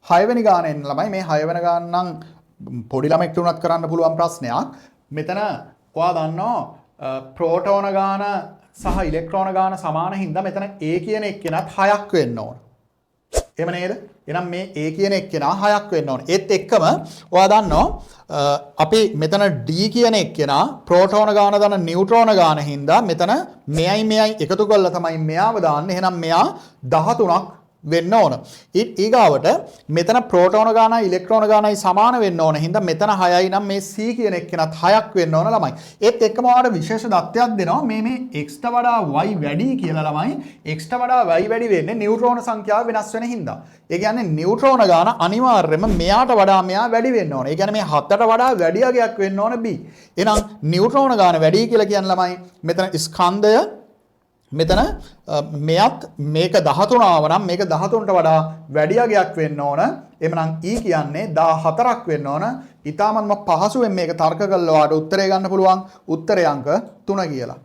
6 වෙනි ගාන එන්න ළමයි මේ 6 වෙනි ගාන නම් පොඩි ළමෙක්ට උනත් කරන්න පුළුවන් ප්‍රශ්නයක්. මෙතන ඔයා දන්නවා ප්‍රෝටෝන ගාන සහ ඉලෙක්ට්‍රෝන ගාන සමාන හින්දා මෙතන A කියන එක්කෙනත් 6ක් වෙන්න ඕන. එහෙම නේද? එහෙනම් මේ A කියන එක්කෙනා 6ක් වෙන්න ඕන. ඒත් එක්කම ඔයා දන්නවා අපි මෙතන D කියන එක්කෙනා ප්‍රෝටෝන ගාන දන නියුට්‍රෝන ගාන හින්දා මෙතන මෙයයි එකතු කරලා තමයි මෙයාව දාන්නේ. එහෙනම් මෙයා 13ක් වෙන්න ඕන. ඊගාවට මෙතන ප්‍රෝටෝන ගානයි ඉලෙක්ට්‍රෝන ගානයි සමාන වෙන්න ඕන. හින්දා මෙතන 6යි නම් මේ C කියන එක්කෙනත් 6ක් වෙන්න ඕන ළමයි. ඒත් එක්කම ඔයාලට විශේෂ දත්තයක් දෙනවා. මේ x ට වඩා y වැඩි කියලා ළමයි. x ට වඩා y වැඩි වෙන්නේ නියුට්‍රෝන සංඛ්‍යාව වෙනස් වෙන හින්දා. ඒ කියන්නේ නියුට්‍රෝන ගාන අනිවාර්යයෙන්ම මෙයාට වඩා මෙයා වැඩි වෙන්න ඕන. ඒ කියන්නේ මේ 7ට වඩා වැඩි අගයක් වෙන්න ඕන b. එහෙනම් නියුට්‍රෝන ගාන වැඩි කියලා කියන්නේ ළමයි මෙතන ස්කන්ධය මෙතන මෙයත් මේක 13 ආව නම් මේක 13ට වඩා වැඩි අගයක් වෙන්න ඕන. එhmenan E කියන්නේ 14ක් වෙන්න ඕන. ඊටමන්ම පහසුවෙන් මේක තර්ක කළා ඔයාලට උත්තරය ගන්න පුළුවන්. උත්තරය අංක 3 කියලා.